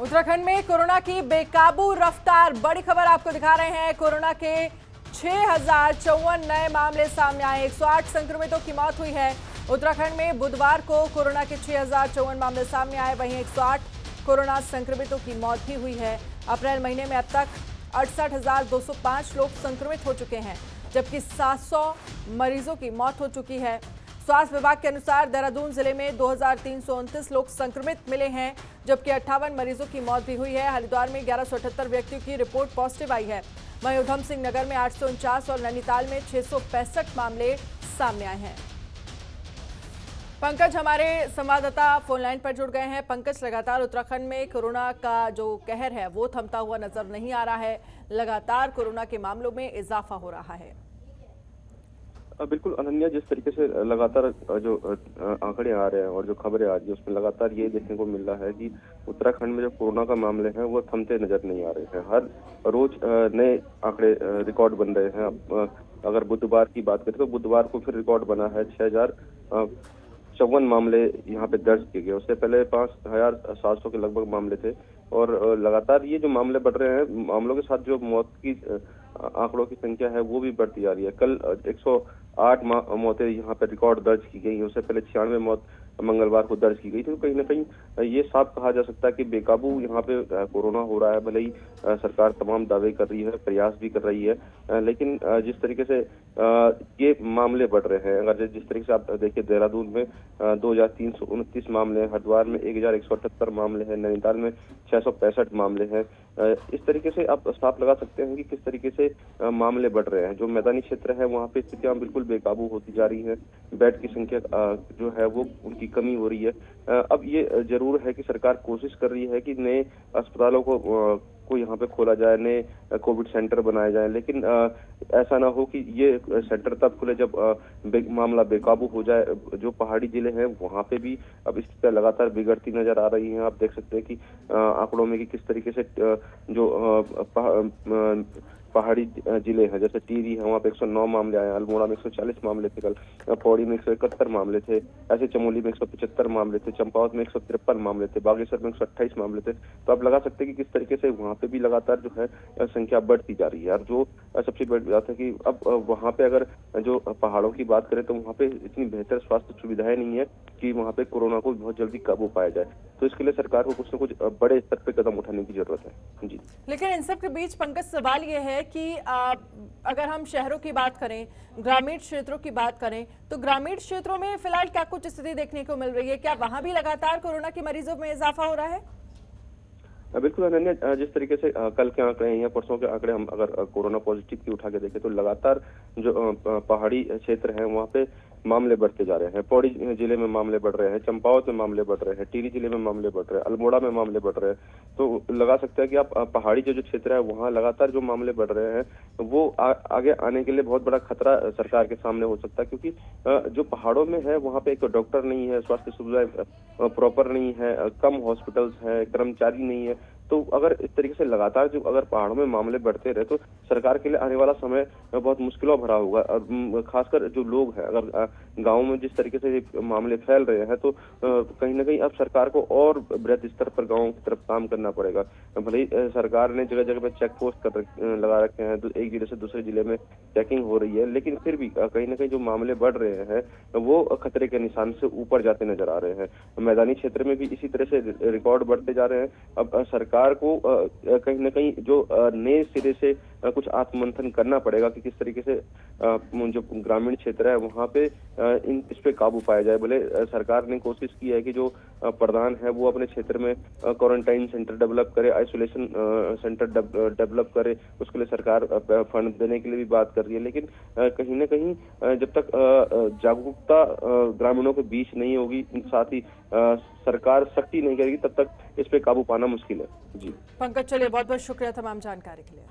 उत्तराखंड में कोरोना की बेकाबू रफ्तार, बड़ी खबर आपको दिखा रहे हैं। कोरोना के 6054 नए मामले सामने आए, 108 संक्रमितों की मौत हुई है। उत्तराखंड में बुधवार को कोरोना के 6054 मामले सामने आए, वहीं 108 कोरोना संक्रमितों की मौत भी हुई है। अप्रैल महीने में अब तक 68,205 लोग संक्रमित हो चुके हैं, जबकि 700 मरीजों की मौत हो चुकी है। स्वास्थ्य विभाग के अनुसार देहरादून जिले में 2329 लोग संक्रमित मिले हैं, जबकि 58 मरीजों की मौत भी हुई है। हरिद्वार में 1178 व्यक्तियों की रिपोर्ट पॉजिटिव आई है। वहीं उधम सिंह नगर में 849 और नैनीताल में 665 मामले सामने आए हैं। पंकज हमारे संवाददाता फोन लाइन पर जुड़ गए हैं। पंकज, लगातार उत्तराखंड में कोरोना का जो कहर है वो थमता हुआ नजर नहीं आ रहा है, लगातार कोरोना के मामलों में इजाफा हो रहा है। बिल्कुल अनन्या, जिस तरीके से लगातार जो आंकड़े आ रहे हैं और जो खबरें आ रही है उसमें लगातार ये देखने को मिल रहा है कि उत्तराखंड में जो कोरोना का मामले हैं वो थमते नजर नहीं आ रहे हैं। हर रोज नए आंकड़े रिकॉर्ड बन रहे हैं। अब अगर बुधवार की बात करें तो बुधवार को फिर रिकॉर्ड बना है, 6054 मामले यहाँ पे दर्ज किए गए। उससे पहले 5700 के लगभग मामले थे और लगातार ये जो मामले बढ़ रहे हैं, मामलों के साथ जो मौत की आंकड़ों की संख्या है वो भी बढ़ती जा रही है। कल 108 मौतें यहाँ पे रिकॉर्ड दर्ज की गई। उससे पहले 96 मौत मंगलवार को दर्ज की गई थी। तो कहीं ना कहीं ये साफ कहा जा सकता है कि बेकाबू यहाँ पे कोरोना हो रहा है। भले ही सरकार तमाम दावे कर रही है, प्रयास भी कर रही है, लेकिन जिस तरीके से ये मामले बढ़ रहे हैं, अगर जिस तरीके से आप देखिए, देहरादून में 2329 मामले हैं, हरिद्वार में 1178 मामले हैं, नैनीताल में 665 मामले हैं। इस तरीके से आप साफ लगा सकते हैं कि किस तरीके से मामले बढ़ रहे हैं। जो मैदानी क्षेत्र है वहाँ पे स्थितियां बिल्कुल बेकाबू होती जा रही हैं। बेड की संख्या जो है वो उनकी कमी हो रही है। अब ये जरूर है कि सरकार कोशिश कर रही है कि नए अस्पतालों को यहाँ पे खोला जाए, नए कोविड सेंटर बनाए जाए, लेकिन ऐसा ना हो कि ये सेंटर तब खुले जब मामला बेकाबू हो जाए। जो पहाड़ी जिले हैं वहाँ पे भी अब स्थितियां लगातार बिगड़ती नजर आ रही हैं। आप देख सकते हैं कि आंकड़ों में कि किस तरीके से जो पहाड़ी जिले हैं, जैसे टिहरी है, वहाँ पे 109 मामले आए, अल्मोड़ा में 140 मामले थे, कल पौड़ी में 171 मामले थे, ऐसे चमोली में 175 मामले थे, चंपावत में 153 मामले थे, बागेश्वर में 128 मामले थे। तो आप लगा सकते हैं कि किस तरीके से वहाँ पे भी लगातार जो है संख्या बढ़ती जा रही है। और जो सबसे बड़ी बात है कि अब वहाँ पे अगर जो पहाड़ों की बात करें तो वहाँ पे इतनी बेहतर स्वास्थ्य सुविधाएं नहीं है कि वहाँ पे कोरोना को बहुत जल्दी काबू पाया जाए। तो इसके लिए सरकार को कुछ न कुछ बड़े स्तर पे कदम उठाने की जरूरत है। जी, लेकिन इन सब के बीच पंकज, सवाल ये है कि अगर हम शहरों की बात करें, ग्रामीण क्षेत्रों की बात करें, तो ग्रामीण क्षेत्रों में फिलहाल क्या कुछ स्थिति देखने को मिल रही है? क्या वहां भी लगातार कोरोना के मरीजों में इजाफा हो रहा है? बिल्कुल अनन्या, जिस तरीके से कल के आंकड़े हैं या परसों के आंकड़े हम अगर कोरोना पॉजिटिव की उठा के देखें तो लगातार जो पहाड़ी क्षेत्र हैं वहाँ पे मामले बढ़ते जा रहे हैं। पौड़ी जिले में मामले बढ़ रहे हैं, चंपावत में मामले बढ़ रहे हैं, टिहरी जिले में मामले बढ़ रहे हैं, अल्मोड़ा में मामले बढ़ रहे हैं। तो लगा सकते हैं कि आप पहाड़ी जो क्षेत्र है वहाँ लगातार जो मामले बढ़ रहे हैं वो आगे आने के लिए बहुत बड़ा खतरा सरकार के सामने हो सकता है, क्योंकि जो पहाड़ों में है वहाँ पे एक डॉक्टर नहीं है, स्वास्थ्य सुविधाएं प्रॉपर नहीं है, कम हॉस्पिटल्स है, कर्मचारी नहीं है। तो अगर इस तरीके से लगातार जो अगर पहाड़ों में मामले बढ़ते रहे तो सरकार के लिए आने वाला समय बहुत मुश्किलों भरा होगा। और खासकर जो लोग हैं, अगर गाँव में जिस तरीके से मामले फैल रहे हैं तो कहीं ना कहीं अब सरकार को और बृहद स्तर पर गाँव की तरफ काम करना पड़ेगा। भले ही सरकार ने जगह जगह पे चेक पोस्ट लगा रखे हैं, एक जिले से दूसरे जिले में चेकिंग हो रही है, लेकिन फिर भी कहीं ना कहीं जो मामले बढ़ रहे हैं वो खतरे के निशान से ऊपर जाते नजर आ रहे हैं। मैदानी क्षेत्र में भी इसी तरह से रिकॉर्ड बढ़ते जा रहे हैं। अब सरकार को कहीं ना कहीं जो नए सिरे से कुछ आत्ममंथन करना पड़ेगा कि किस तरीके से जो ग्रामीण क्षेत्र है वहाँ पे इस पे काबू पाया जाए। भले सरकार ने कोशिश की है कि जो प्रधान है वो अपने क्षेत्र में क्वारंटाइन सेंटर डेवलप करे, आइसोलेशन सेंटर डेवलप करे, उसके लिए सरकार फंड देने के लिए भी बात कर रही है, लेकिन कहीं ना कहीं जब तक जागरूकता ग्रामीणों के बीच नहीं होगी, साथ ही सरकार सख्ती नहीं करेगी, तब तक इस पे काबू पाना मुश्किल है। जी पंकज, चलिए बहुत बहुत शुक्रिया तमाम जानकारी के लिए।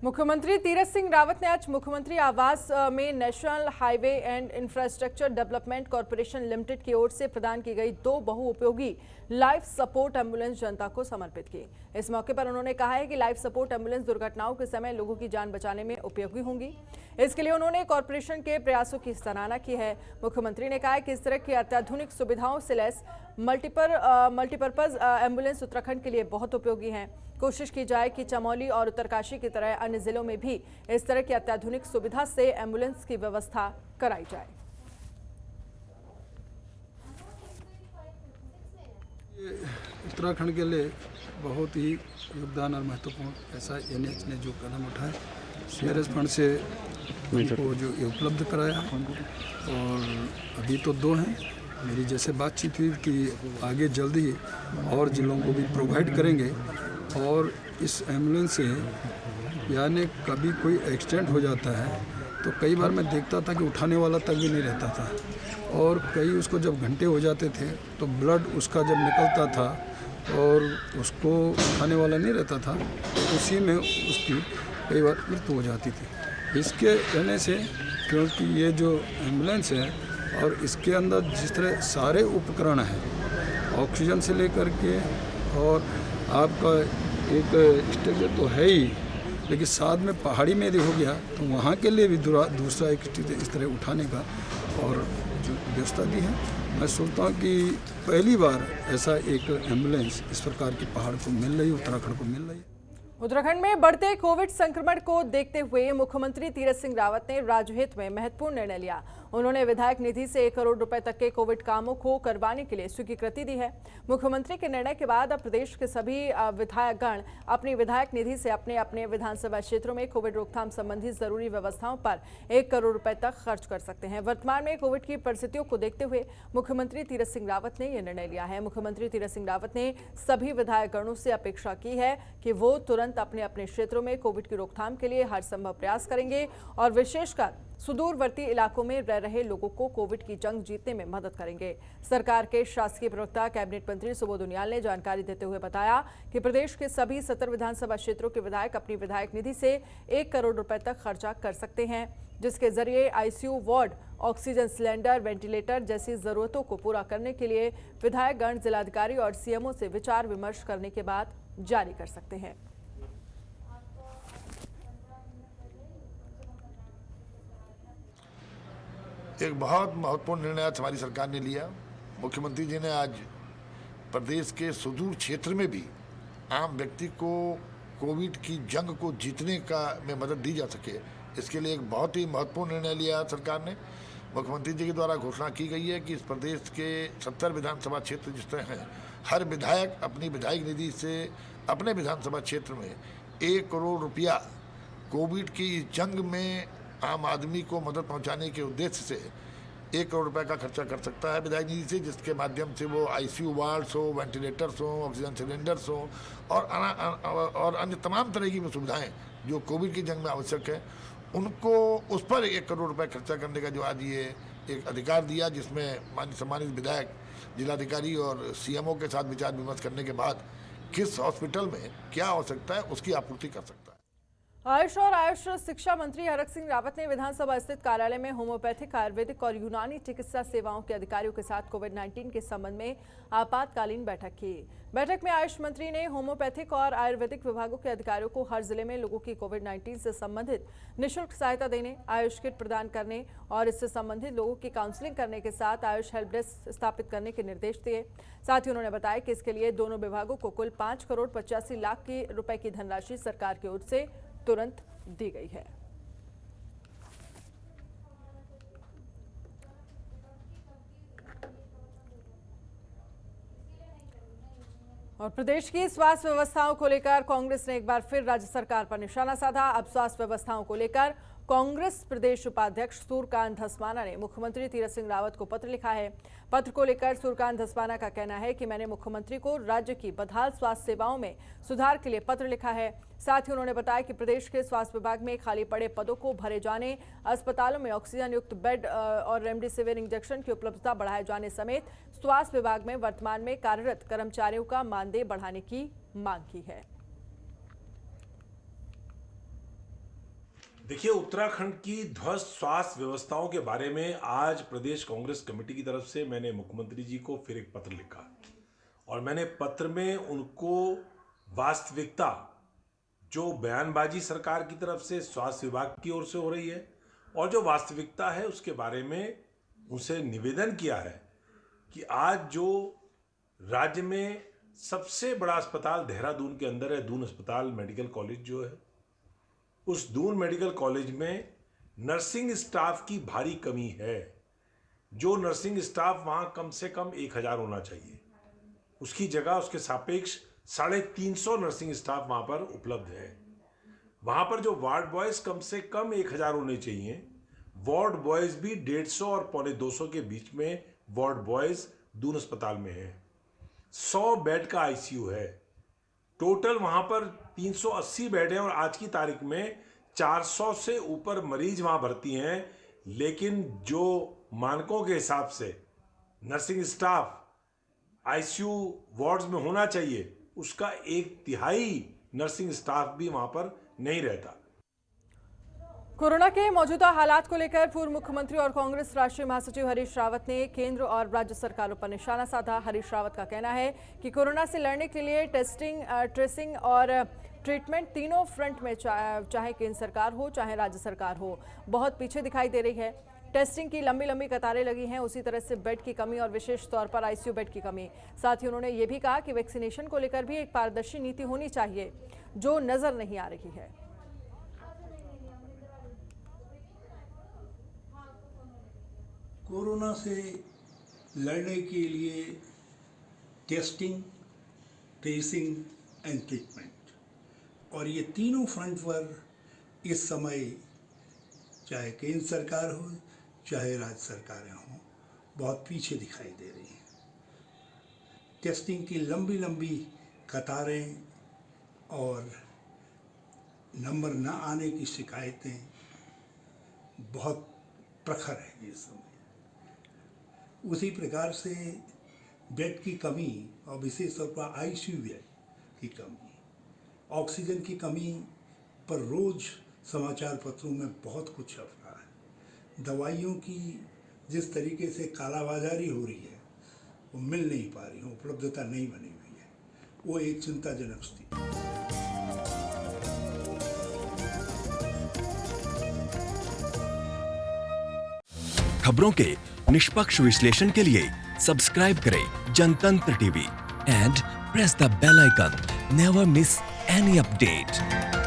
मुख्यमंत्री तीरथ सिंह रावत ने आज मुख्यमंत्री आवास में national highway and infrastructure development corporation limited की ओर से प्रदान की गई 2 बहुउपयोगी लाइफ सपोर्ट एम्बुलेंस जनता को समर्पित की। इस मौके पर उन्होंने कहा है कि लाइफ सपोर्ट एम्बुलेंस दुर्घटनाओं के समय लोगों की जान बचाने में उपयोगी होंगी। इसके लिए उन्होंने कॉरपोरेशन के प्रयासों की सराहना की है। मुख्यमंत्री ने कहा कि इस तरह की अत्याधुनिक सुविधाओं से लैस मल्टीपर्पज एम्बुलेंस उत्तराखंड के लिए बहुत उपयोगी हैं। कोशिश की जाए कि चमोली और उत्तरकाशी की तरह अन्य जिलों में भी इस तरह की अत्याधुनिक सुविधा से एम्बुलेंस की व्यवस्था कराई जाए। उत्तराखंड के लिए बहुत ही योगदान और महत्वपूर्ण ऐसा एनएच ने जो कदम उठाए, सीआरएस फंड से उनको जो उपलब्ध कराया, और अभी तो 2 हैं। मेरी जैसे बातचीत हुई कि आगे जल्द ही और जिलों को भी प्रोवाइड करेंगे। और इस एम्बुलेंस से यानी कभी कोई एक्सीडेंट हो जाता है तो कई बार मैं देखता था कि उठाने वाला तक भी नहीं रहता था, और कई उसको जब घंटे हो जाते थे तो ब्लड उसका जब निकलता था और उसको उठाने वाला नहीं रहता था, तो उसी में उसकी कई बार मृत्यु हो जाती थी। इसके रहने से, क्योंकि ये जो एम्बुलेंस है और इसके अंदर जिस तरह सारे उपकरण हैं, ऑक्सीजन से लेकर के, और आपका एक स्ट्रेचर तो है ही, लेकिन साथ में पहाड़ी में यदि हो गया तो वहाँ के लिए भी दूसरा एक इस तरह उठाने का और जो व्यवस्था दी है। मैं सोचता हूँ कि पहली बार ऐसा एक एम्बुलेंस इस प्रकार की पहाड़ को मिल रही है, उत्तराखंड को मिल रही है। उत्तराखंड में बढ़ते कोविड संक्रमण को देखते हुए मुख्यमंत्री तीरथ सिंह रावत ने राज्य हित में महत्वपूर्ण निर्णय लिया। उन्होंने विधायक निधि से 1 करोड़ रुपए तक के कोविड कामों को करवाने के लिए स्वीकृति दी है। मुख्यमंत्री के निर्णय के बाद अब प्रदेश के सभी विधायकगण अपनी विधायक निधि से अपने अपने विधानसभा क्षेत्रों में कोविड रोकथाम संबंधी जरूरी व्यवस्थाओं पर 1 करोड़ रुपए तक खर्च कर सकते हैं। वर्तमान में कोविड की परिस्थितियों को देखते हुए मुख्यमंत्री तीरथ सिंह रावत ने यह निर्णय लिया है। मुख्यमंत्री तीरथ सिंह रावत ने सभी विधायकगणों से अपेक्षा की है कि वो तुरंत अपने अपने क्षेत्रों में कोविड की रोकथाम के लिए हर संभव प्रयास करेंगे और विशेषकर सुदूरवर्ती इलाकों में रह रहे लोगों को कोविड की जंग जीतने में मदद करेंगे। सरकार के शासकीय प्रवक्ता कैबिनेट मंत्री सुबोध उनियाल ने जानकारी देते हुए बताया कि प्रदेश के सभी 70 विधानसभा क्षेत्रों के विधायक अपनी विधायक निधि से 1 करोड़ रुपए तक खर्चा कर सकते हैं, जिसके जरिए ICU ward, oxygen cylinder, ventilator जैसी जरूरतों को पूरा करने के लिए विधायकगण जिलाधिकारी और सीएमओ से विचार विमर्श करने के बाद जारी कर सकते हैं। एक बहुत महत्वपूर्ण निर्णय आज हमारी सरकार ने लिया। मुख्यमंत्री जी ने आज प्रदेश के सुदूर क्षेत्र में भी आम व्यक्ति को कोविड की जंग को जीतने का में मदद दी जा सके, इसके लिए एक बहुत ही महत्वपूर्ण निर्णय लिया सरकार ने। मुख्यमंत्री जी के द्वारा घोषणा की गई है कि इस प्रदेश के 70 विधानसभा क्षेत्र जिस तरह हैं, हर विधायक अपनी विधायक निधि से अपने विधानसभा क्षेत्र में 1 करोड़ रुपया कोविड की जंग में आम आदमी को मदद पहुंचाने के उद्देश्य से 1 करोड़ रुपए का खर्चा कर सकता है विधायक निधि से, जिसके माध्यम से वो आईसीयू वार्ड्स हो, वेंटिलेटर्स हो, ऑक्सीजन सिलेंडर्स हो और अन्य तमाम तरह की सुविधाएं जो कोविड की जंग में आवश्यक है, उनको उस पर 1 करोड़ रुपए खर्चा करने का जो आज ये एक अधिकार दिया, जिसमें माननीय सम्मानित विधायक जिलाधिकारी और सीएमओ के साथ विचार विमर्श करने के बाद किस हॉस्पिटल में क्या आवश्यकता है उसकी आपूर्ति कर सकता है। आयुष और आयुष शिक्षा मंत्री हरक सिंह रावत ने विधानसभा स्थित कार्यालय में होम्योपैथिक, आयुर्वेदिक और यूनानी चिकित्सा सेवाओं के अधिकारियों के साथ कोविड-19 के संबंध में आपातकालीन बैठक की। बैठक में आयुष मंत्री ने होम्योपैथिक और आयुर्वेदिक विभागों के अधिकारियों को हर जिले में लोगों की कोविड-19 से संबंधित निःशुल्क सहायता देने, आयुष किट प्रदान करने और इससे संबंधित लोगों की काउंसलिंग करने के साथ आयुष हेल्प डेस्क स्थापित करने के निर्देश दिए। साथ ही उन्होंने बताया कि इसके लिए दोनों विभागों को कुल 5 करोड़ 85 लाख रुपए की धनराशि सरकार की ओर से तुरंत दी गई है। और प्रदेश की स्वास्थ्य व्यवस्थाओं को लेकर कांग्रेस ने एक बार फिर राज्य सरकार पर निशाना साधा। अब स्वास्थ्य व्यवस्थाओं को लेकर कांग्रेस प्रदेश उपाध्यक्ष सूर्यकांत धस्माना ने मुख्यमंत्री तीरथ सिंह रावत को पत्र लिखा है। पत्र को लेकर सूर्यकांत धस्माना का कहना है कि मैंने मुख्यमंत्री को राज्य की बदहाल स्वास्थ्य सेवाओं में सुधार के लिए पत्र लिखा है। साथ ही उन्होंने बताया कि प्रदेश के स्वास्थ्य विभाग में खाली पड़े पदों को भरे जाने, अस्पतालों में ऑक्सीजन युक्त बेड और रेमडेसिविर इंजेक्शन की उपलब्धता बढ़ाए जाने समेत स्वास्थ्य विभाग में वर्तमान में कार्यरत कर्मचारियों का मानदेय बढ़ाने की मांग की है। देखिए, उत्तराखंड की ध्वस्त स्वास्थ्य व्यवस्थाओं के बारे में आज प्रदेश कांग्रेस कमेटी की तरफ से मैंने मुख्यमंत्री जी को फिर एक पत्र लिखा और मैंने पत्र में उनको वास्तविकता, जो बयानबाजी सरकार की तरफ से स्वास्थ्य विभाग की ओर से हो रही है और जो वास्तविकता है उसके बारे में उनसे निवेदन किया है कि आज जो राज्य में सबसे बड़ा अस्पताल देहरादून के अंदर है, दून अस्पताल मेडिकल कॉलेज जो है, उस दून मेडिकल कॉलेज में नर्सिंग स्टाफ की भारी कमी है। जो नर्सिंग स्टाफ वहाँ कम से कम 1000 होना चाहिए, उसकी जगह उसके सापेक्ष 350 नर्सिंग स्टाफ वहाँ पर उपलब्ध है। वहाँ पर जो वार्ड बॉयज कम से कम 1000 होने चाहिए, वार्ड बॉयज भी 150 और 250 के बीच में वार्ड बॉयज दून अस्पताल में है। 100 बेड का आईसीयू है। टोटल वहाँ पर 380 बेड हैं और आज की तारीख में 400 से ऊपर मरीज वहाँ भर्ती हैं, लेकिन जो मानकों के हिसाब से नर्सिंग स्टाफ आईसीयू वार्ड्स में होना चाहिए, उसका 1/3 नर्सिंग स्टाफ भी वहाँ पर नहीं रहता। कोरोना के मौजूदा हालात को लेकर पूर्व मुख्यमंत्री और कांग्रेस राष्ट्रीय महासचिव हरीश रावत ने केंद्र और राज्य सरकारों पर निशाना साधा। हरीश रावत का कहना है कि कोरोना से लड़ने के लिए टेस्टिंग, ट्रेसिंग और ट्रीटमेंट तीनों फ्रंट में चाहे केंद्र सरकार हो चाहे राज्य सरकार हो, बहुत पीछे दिखाई दे रही है। टेस्टिंग की लंबी लंबी कतारें लगी हैं, उसी तरह से बेड की कमी और विशेष तौर पर आईसीयू बेड की कमी। साथ ही उन्होंने ये भी कहा कि वैक्सीनेशन को लेकर भी एक पारदर्शी नीति होनी चाहिए, जो नजर नहीं आ रही है। कोरोना से लड़ने के लिए टेस्टिंग, ट्रेसिंग एंड ट्रीटमेंट, और ये तीनों फ्रंट पर इस समय चाहे केंद्र सरकार हो चाहे राज्य सरकारें हों, बहुत पीछे दिखाई दे रही हैं। टेस्टिंग की लंबी लंबी कतारें और नंबर न आने की शिकायतें बहुत प्रखर है इस समय। उसी प्रकार से बेड की कमी और विशेष तौर पर आईसीयू बेड की कमी, ऑक्सीजन की कमी पर रोज समाचार पत्रों में बहुत कुछ छप रहा है। दवाइयों की जिस तरीके से कालाबाजारी हो रही है, वो मिल नहीं पा रही है, उपलब्धता नहीं बनी हुई है, वो एक चिंताजनक स्थिति। खबरों के निष्पक्ष विश्लेषण के लिए सब्सक्राइब करें Jantantra TV and press the bell icon. Never miss any update.